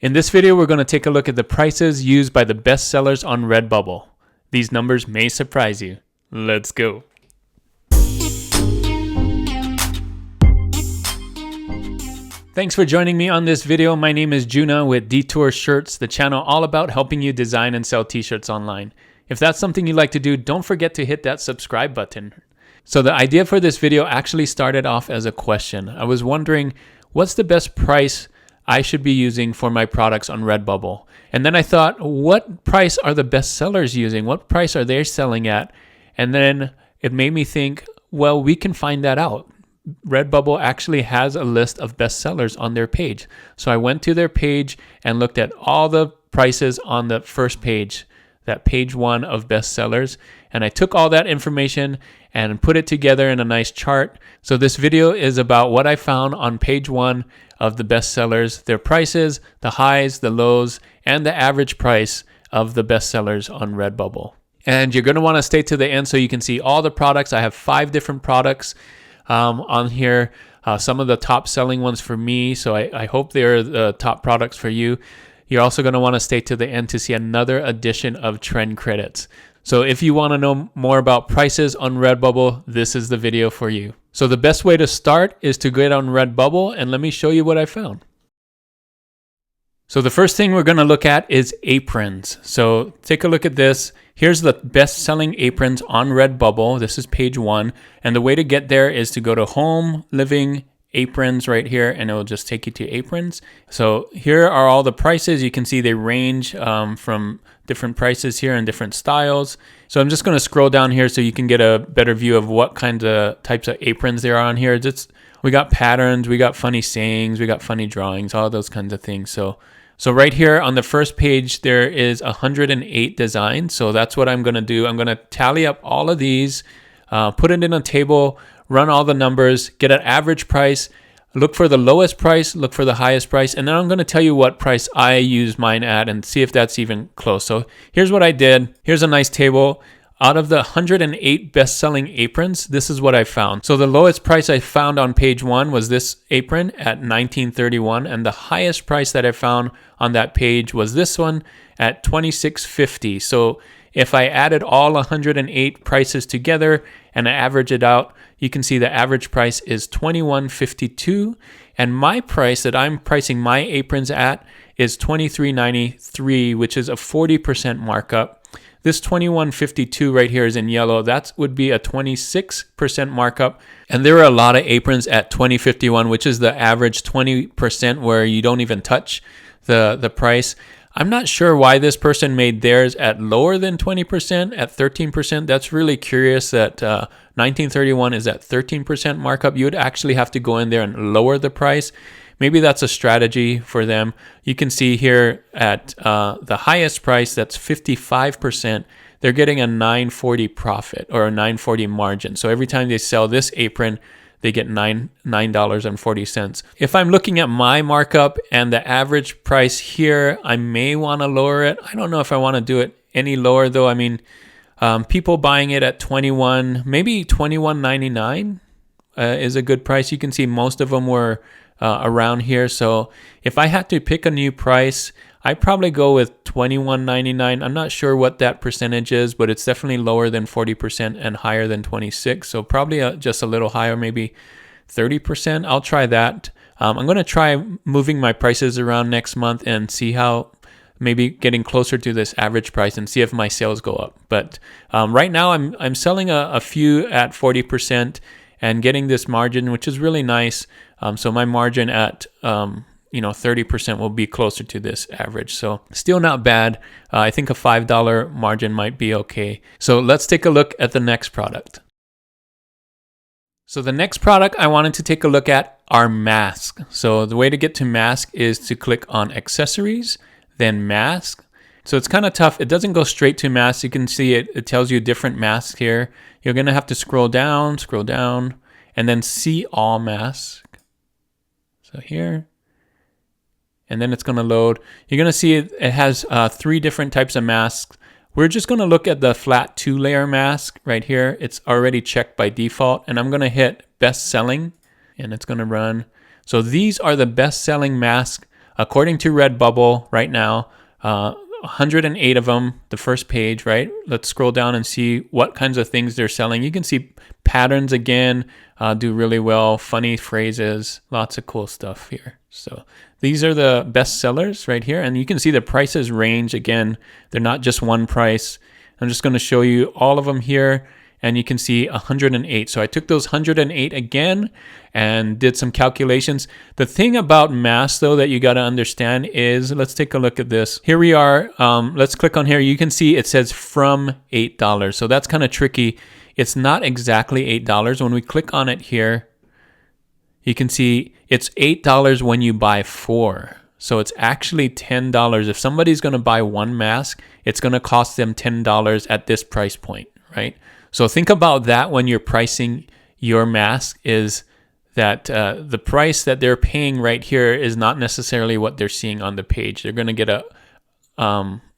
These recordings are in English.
In this video, we're going to take a look at the prices used by the best sellers on RedBubble. These numbers may surprise you. Let's go. Thanks for joining me on this video. My name is Juna with Detour Shirts, the channel all about helping you design and sell t-shirts online. If that's something you like to do, don't forget to hit that subscribe button. So the idea for this video actually started off as a question. I was wondering, what's the best price I should be using for my products on RedBubble? And then I thought, what price are the best sellers using? What price are they selling at? And then it made me think, well, we can find that out. RedBubble actually has a list of best sellers on their page. So I went to their page and looked at all the prices on the first page, that page 1 of best sellers. And I took all that information and put it together in a nice chart. So this video is about what I found on page 1 of the best sellers, their prices, the highs, the lows, and the average price of the best sellers on RedBubble. And you're going to want to stay to the end so you can see all the products. I have 5 different products on here, some of the top selling ones for me. So I hope they're the top products for you. You're also going to want to stay to the end to see another edition of trend credits. So if you want to know more about prices on RedBubble, this is the video for you. So the best way to start is to get on RedBubble, and let me show you what I found. So the first thing we're going to look at is aprons. So take a look at this. Here's the best-selling aprons on RedBubble. This is page 1. And the way to get there is to go to Home, Living, Aprons right here, and it will just take you to aprons. So here are all the prices. You can see they range from different prices here and different styles. So I'm just going to scroll down here so you can get a better view of what kinds of types of aprons there are on here. We got patterns, we got funny sayings, we got funny drawings, all those kinds of things. So right here on the first page, there is 108 designs. So that's what I'm going to do. I'm going to tally up all of these, put it in a table, run all the numbers, get an average price, look for the lowest price, look for the highest price, and then I'm going to tell you what price I use mine at and see if that's even close. So here's what I did. Here's a nice table. Out of the 108 best-selling aprons, this is what I found. So the lowest price I found on page 1 was this apron at $19.31, and the highest price that I found on that page was this one at $26.50. So if I added all 108 prices together and I average it out, you can see the average price is $21.52, and my price that I'm pricing my aprons at is $23.93, which is a 40% markup. This $21.52 right here is in yellow. That would be a 26% markup. And there are a lot of aprons at $20.51, which is the average 20% where you don't even touch the price. I'm not sure why this person made theirs at lower than 20%, at 13%. That's really curious that 1931 is at 13% markup. You would actually have to go in there and lower the price. Maybe that's a strategy for them. You can see here at the highest price, that's 55%. They're getting a $9.40 profit or a $9.40 margin. So every time they sell this apron, they get $9.40. If I'm looking at my markup and the average price here, I may want to lower it. I don't know if I want to do it any lower though. I mean, people buying it at maybe $21.99 is a good price. You can see most of them were around here. So if I had to pick a new price, I'd probably go with $21.99. I'm not sure what that percentage is, but it's definitely lower than 40% and higher than 26. So probably just a little higher, maybe 30%. I'll try that. I'm going to try moving my prices around next month and see how maybe getting closer to this average price and see if my sales go up. But right now I'm selling a few at 40% and getting this margin, which is really nice. So my margin at 30% will be closer to this average. So still not bad. I think a $5 margin might be okay. So let's take a look at the next product. So the next product I wanted to take a look at are masks. So the way to get to mask is to click on accessories, then mask. So it's kind of tough. It doesn't go straight to masks. You can see it tells you different masks here. You're going to have to scroll down, and then see all masks. So here. And then it's going to load. You're going to see it has 3 different types of masks. We're just going to look at the flat 2-layer mask right here. It's already checked by default. And I'm going to hit best selling and it's going to run. So these are the best selling masks according to RedBubble right now, 108 of them, the first page, right? Let's scroll down and see what kinds of things they're selling. You can see patterns again, do really well, funny phrases, lots of cool stuff here. So these are the best sellers right here. And you can see the prices range. Again, they're not just one price. I'm just going to show you all of them here. And you can see 108. So I took those 108 again and did some calculations. The thing about masks, though, that you got to understand is, let's take a look at this. Here we are. Let's click on here. You can see it says from $8. So that's kind of tricky. It's not exactly $8. When we click on it here, you can see it's $8 when you buy 4. So it's actually $10. If somebody's going to buy one mask, it's going to cost them $10 at this price point, right? So think about that when you're pricing your mask, is that the price that they're paying right here is not necessarily what they're seeing on the page. They're going to get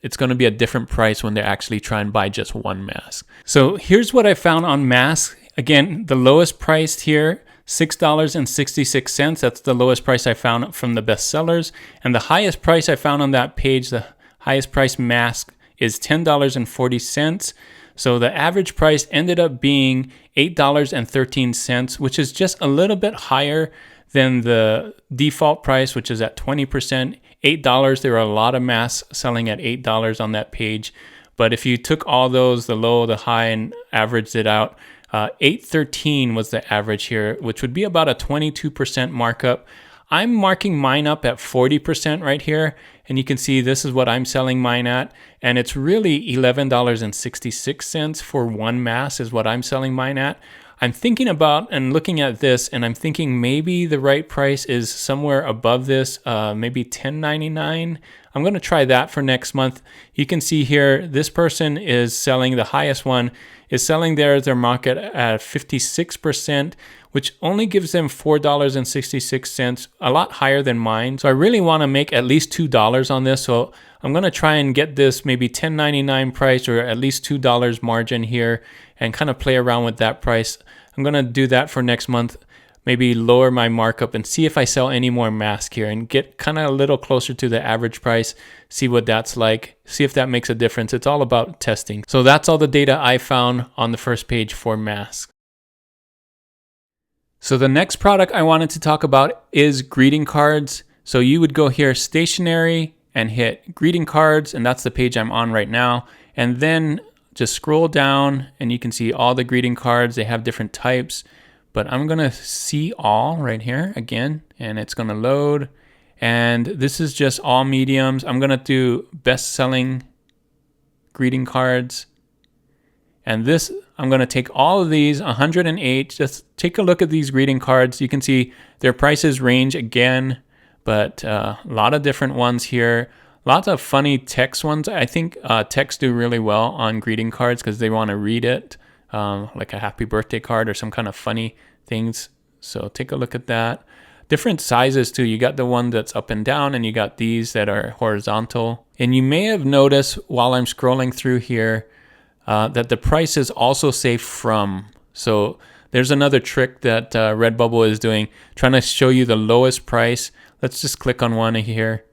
it's going to be a different price when they actually try and buy just one mask. So here's what I found on masks. Again, the lowest priced here, $6.66. That's the lowest price I found from the best sellers. And the highest price I found on that page, the highest price mask, is $10.40. So the average price ended up being $8.13, which is just a little bit higher than the default price, which is at 20%. $8, there are a lot of masks selling at $8 on that page. But if you took all those, the low, the high, and averaged it out, $8.13 was the average here, which would be about a 22% markup. I'm marking mine up at 40% right here, and you can see this is what I'm selling mine at, and it's really $11.66 for one mask is what I'm selling mine at. I'm thinking about and looking at this, and I'm thinking maybe the right price is somewhere above this, maybe $10.99. I'm going to try that for next month. You can see here, this person is selling, the highest one is selling their market at 56%, which only gives them $4.66, a lot higher than mine. So I really want to make at least $2 on this. So I'm going to try and get this maybe $10.99 price, or at least $2 margin here, and kind of play around with that price. I'm going to do that for next month, maybe lower my markup and see if I sell any more masks here and get kind of a little closer to the average price, see what that's like, see if that makes a difference. It's all about testing. So that's all the data I found on the first page for masks. So the next product I wanted to talk about is greeting cards. So you would go here, stationery, and hit greeting cards, and that's the page I'm on right now. And then just scroll down and you can see all the greeting cards. They have different types, but I'm gonna see all right here again, and it's gonna load. And this is just all mediums. I'm gonna do best selling greeting cards. And this, I'm going to take all of these, 108, just take a look at these greeting cards. You can see their prices range again, but a lot of different ones here. Lots of funny text ones. I think text do really well on greeting cards because they want to read it, like a happy birthday card or some kind of funny things. So take a look at that. Different sizes too. You got the one that's up and down, and you got these that are horizontal. And you may have noticed while I'm scrolling through here, that the prices also say from. So there's another trick that RedBubble is doing, trying to show you the lowest price. Let's just click on one here.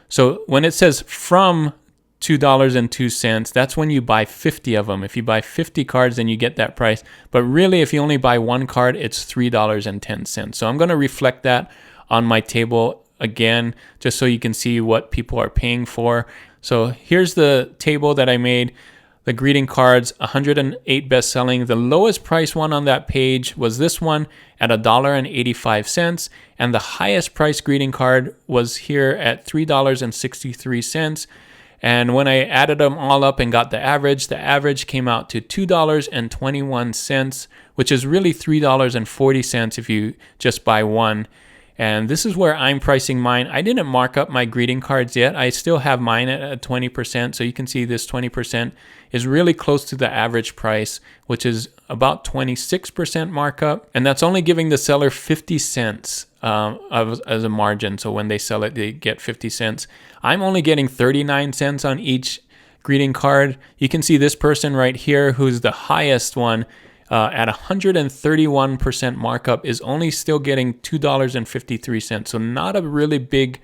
So when it says from $2.02, that's when you buy 50 of them. If you buy 50 cards, then you get that price. But really, if you only buy one card, it's $3.10. So I'm going to reflect that on my table again, just so you can see what people are paying for. So here's the table that I made. The greeting cards, 108 best selling. The lowest price one on that page was this one at $1.85. And the highest price greeting card was here at $3.63. And when I added them all up and got the average came out to $2.21, which is really $3.40 if you just buy one. And this is where I'm pricing mine. I didn't mark up my greeting cards yet. I still have mine at 20%. So you can see this 20% is really close to the average price, which is about 26% markup. And that's only giving the seller 50 cents as a margin. So when they sell it, they get 50 cents. I'm only getting 39 cents on each greeting card. You can see this person right here, who's the highest one, at 131% markup is only still getting $2.53. So not a really big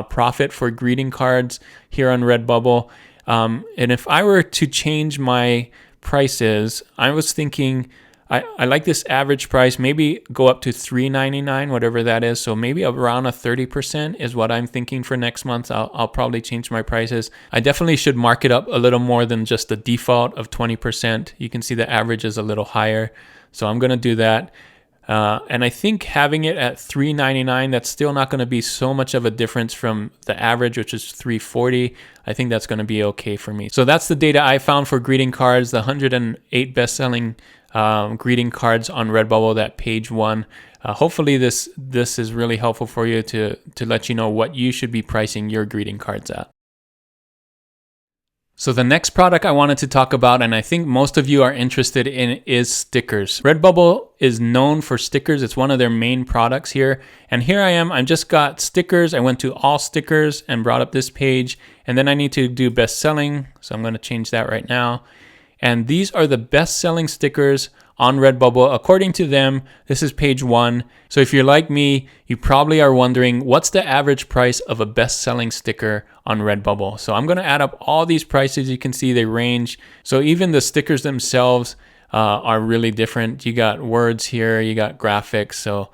profit for greeting cards here on Redbubble. And if I were to change my prices, I was thinking I like this average price, maybe go up to $3.99, whatever that is. So maybe around a 30% is what I'm thinking for next month. I'll probably change my prices. I definitely should mark it up a little more than just the default of 20%. You can see the average is a little higher. So I'm going to do that. And I think having it at $3.99, that's still not going to be so much of a difference from the average, which is $3.40. I think that's going to be okay for me. So that's the data I found for greeting cards, the 108 best-selling greeting cards on Redbubble, that page 1. Hopefully this is really helpful for you to let you know what you should be pricing your greeting cards at. So the next product I wanted to talk about, and I think most of you are interested in, is stickers. Redbubble is known for stickers. It's one of their main products here. And here I am, I just got stickers. I went to all stickers and brought up this page. And then I need to do best selling. So I'm going to change that right now. And these are the best selling stickers on Redbubble. According to them, this is page 1. So if you're like me, you probably are wondering, what's the average price of a best selling sticker on Redbubble? So I'm going to add up all these prices. You can see they range. So even the stickers themselves are really different. You got words here, you got graphics. So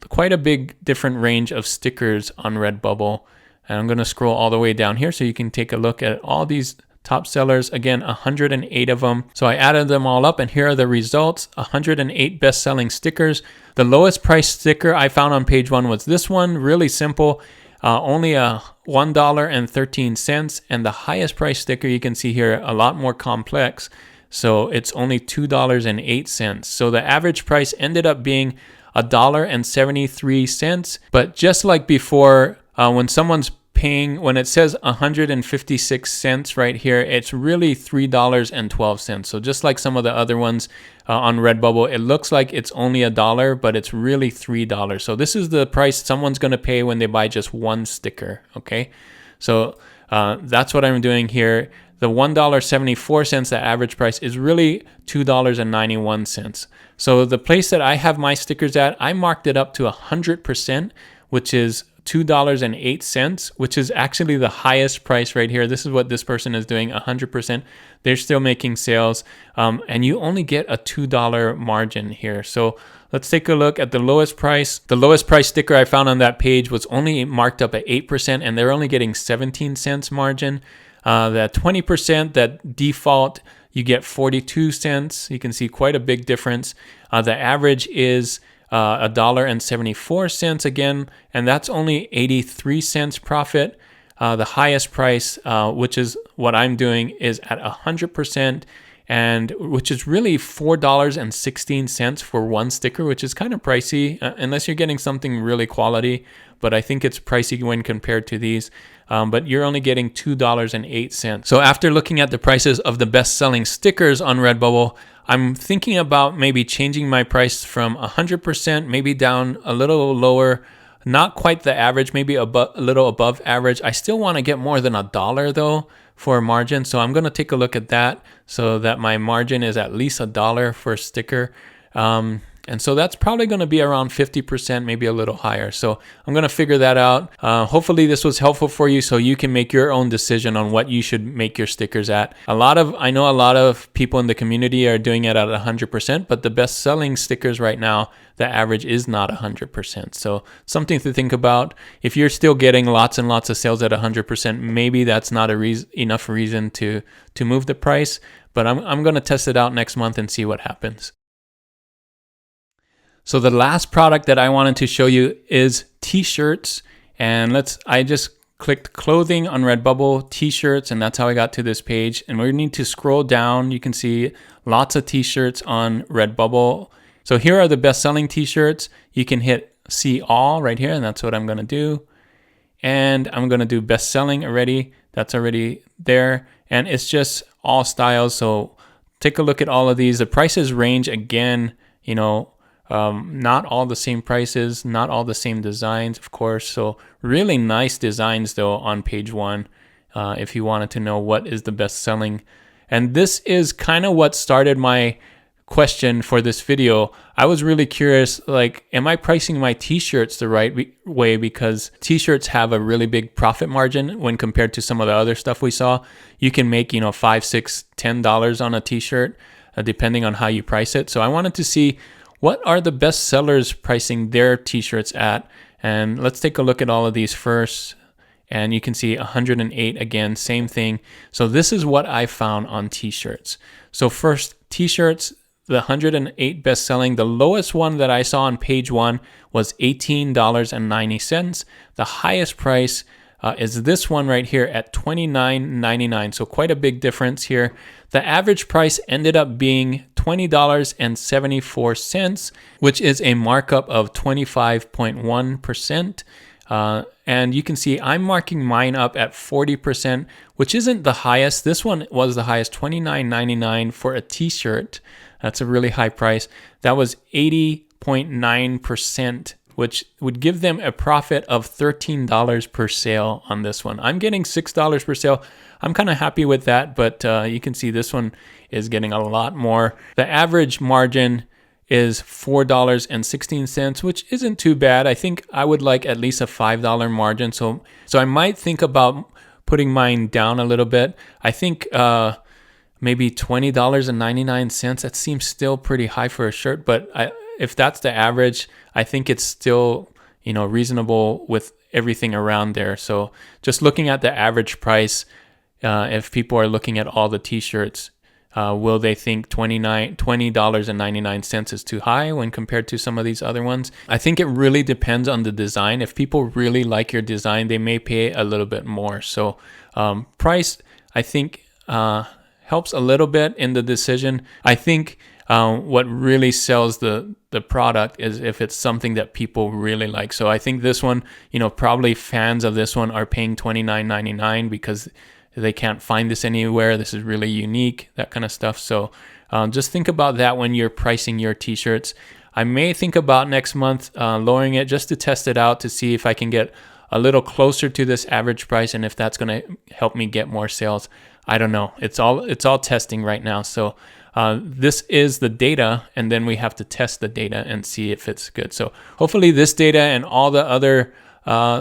quite a big different range of stickers on Redbubble. And I'm going to scroll all the way down here so you can take a look at all these top sellers. Again, 108 of them. So I added them all up, and here are the results. 108 best-selling stickers. The lowest price sticker I found on page 1 was this one. Really simple. Only $1.13. And the highest price sticker you can see here, a lot more complex. So it's only $2.08. So the average price ended up being $1.73. But just like before, when someone's paying, when it says 156 cents right here, it's really $3.12. So just like some of the other ones on Redbubble, it looks like it's only $1, but it's really $3. So this is the price someone's going to pay when they buy just one sticker. Okay, so that's what I'm doing here. The $1.74, the average price, is really $2.91. So the place that I have my stickers at, I marked it up to 100%, which is $2.08, which is actually the highest price right here. This is what this person is doing, 100%. They're still making sales, and you only get a $2 margin here. So let's take a look at the lowest price. The lowest price sticker I found on that page was only marked up at 8%, and they're only getting 17 cents margin. That 20%, that default, you get 42 cents. You can see quite a big difference. The average is $1.74 again, and that's only 83 cents profit. The highest price, which is what I'm doing, is at 100%, and which is really $4.16 for one sticker, which is kind of pricey unless you're getting something really quality. But I think it's pricey when compared to these. But you're only getting $2.08. So after looking at the prices of the best-selling stickers on Redbubble, I'm thinking about maybe changing my price from 100%, maybe down a little lower, not quite the average, maybe a little above average. I still want to get more than $1 though for a margin. So I'm going to take a look at that so that my margin is at least $1 for a sticker. And so that's probably going to be around 50%, maybe a little higher. So I'm going to figure that out. Hopefully this was helpful for you so you can make your own decision on what you should make your stickers at. I know a lot of people in the community are doing it at 100%, but the best selling stickers right now, the average is not 100%. So something to think about. If you're still getting lots and lots of sales at 100%, maybe that's not enough reason to move the price. But I'm going to test it out next month and see what happens. So the last product that I wanted to show you is t-shirts. And I just clicked clothing on Redbubble, t-shirts, and that's how I got to this page. And we need to scroll down. You can see lots of t-shirts on Redbubble. So here are the best-selling t-shirts. You can hit see all right here, and that's what I'm going to do. And I'm going to do best-selling already. That's already there. And it's just all styles. So take a look at all of these. The prices range again, not all the same prices, not all the same designs, of course. So really nice designs though on page 1 if you wanted to know what is the best selling. And this is kind of what started my question for this video, I was really curious, like, am I pricing my t-shirts the right way? Because t-shirts have a really big profit margin when compared to some of the other stuff we saw. You can make, $5, $6, $10 on a t-shirt, depending on how you price it. So I wanted to see what are the best sellers pricing their t-shirts at. And let's take a look at all of these first. And you can see 108 again, same thing. So this is what I found on t-shirts. So first, t-shirts, the 108 best selling, the lowest one that I saw on page 1 was $18.90. The highest price is this one right here at $29.99. So quite a big difference here. The average price ended up being $20.74, which is a markup of 25.1%. And you can see I'm marking mine up at 40%, which isn't the highest. This one was the highest, $29.99 for a t-shirt. That's a really high price. That was 80.9%, which would give them a profit of $13 per sale on this one. I'm getting $6 per sale. I'm kind of happy with that, but you can see this one is getting a lot more. The average margin is $4.16, which isn't too bad. I think I would like at least a $5 margin. So I might think about putting mine down a little bit. I think maybe $20.99. That seems still pretty high for a shirt, but if that's the average, I think it's still, reasonable with everything around there. So just looking at the average price, if people are looking at all the t-shirts, will they think $20.99 is too high when compared to some of these other ones? I think it really depends on the design. If people really like your design, they may pay a little bit more. So price, I think, helps a little bit in the decision. I think what really sells the product is if it's something that people really like. So I think this one, probably fans of this one are paying $29.99 because they can't find this anywhere. This is really unique, that kind of stuff. So just think about that when you're pricing your t-shirts. I may think about next month lowering it just to test it out to see if I can get a little closer to this average price and if that's going to help me get more sales. I don't know. It's all testing right now. So this is the data, and then we have to test the data and see if it's good. So hopefully this data and all the other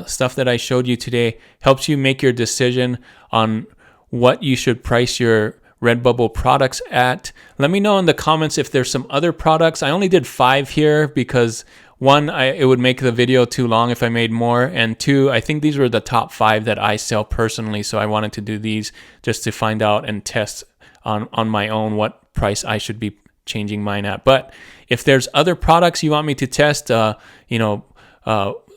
stuff that I showed you today helps you make your decision on what you should price your RedBubble products at. Let me know in the comments if there's some other products. I only did 5 here because 1, it would make the video too long if I made more, and 2, I think these were the top 5 that I sell personally, so I wanted to do these just to find out and test on my own what price I should be changing mine at. But if there's other products you want me to test,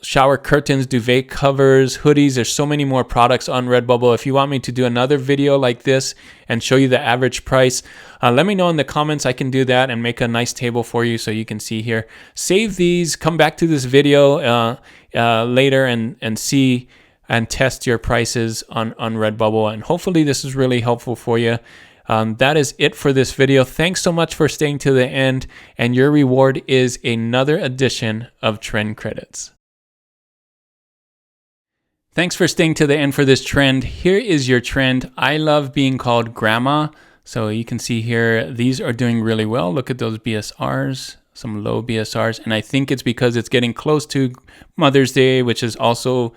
shower curtains, duvet covers, hoodies, there's so many more products on RedBubble. If you want me to do another video like this and show you the average price, let me know in the comments. I can do that and make a nice table for you so you can see here. Save these, come back to this video later and see and test your prices on RedBubble. And hopefully this is really helpful for you. That is it for this video. Thanks so much for staying to the end, and your reward is another edition of Trend Credits. Thanks for staying to the end for this trend. Here is your trend. I love being called grandma. So you can see here, these are doing really well. Look at those BSRs, some low BSRs. And I think it's because it's getting close to Mother's Day, which is also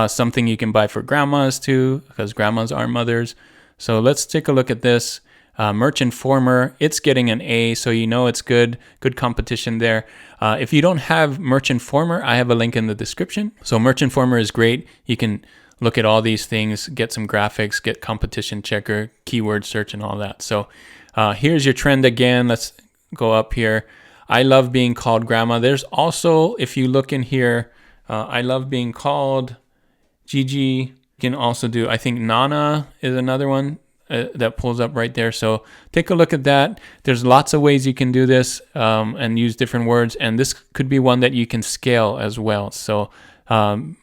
something you can buy for grandmas too, because grandmas are mothers. So let's take a look at this. Merch Informer, it's getting an A, so you know it's good competition there. If you don't have Merch Informer, I have a link in the description. So Merch Informer is great. You can look at all these things, get some graphics, get competition checker, keyword search, and all that. So here's your trend again. Let's go up here. I love being called grandma. There's also, if you look in here, I love being called Gigi. You can also do, I think Nana is another one. That pulls up right there. So take a look at that. There's lots of ways you can do this and use different words. And this could be one that you can scale as well. So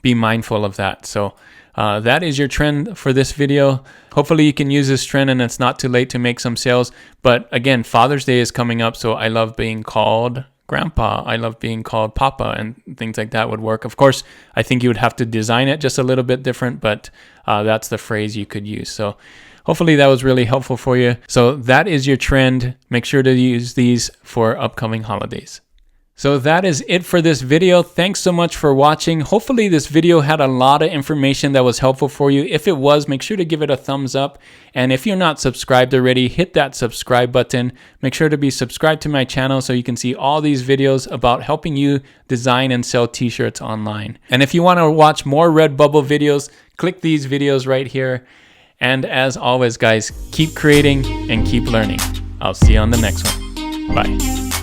be mindful of that. So that is your trend for this video. Hopefully you can use this trend and it's not too late to make some sales. But again, Father's Day is coming up. So I love being called grandpa. I love being called papa, and things like that would work. Of course, I think you would have to design it just a little bit different, but that's the phrase you could use. So Hopefully that was really helpful for you. So that is your trend. Make sure to use these for upcoming holidays. So that is it for this video. Thanks so much for watching. Hopefully this video had a lot of information that was helpful for you. If it was, make sure to give it a thumbs up. And if you're not subscribed already, hit that subscribe button. Make sure to be subscribed to my channel so you can see all these videos about helping you design and sell t-shirts online. And if you want to watch more RedBubble videos, click these videos right here. And as always, guys, keep creating and keep learning. I'll see you on the next one. Bye.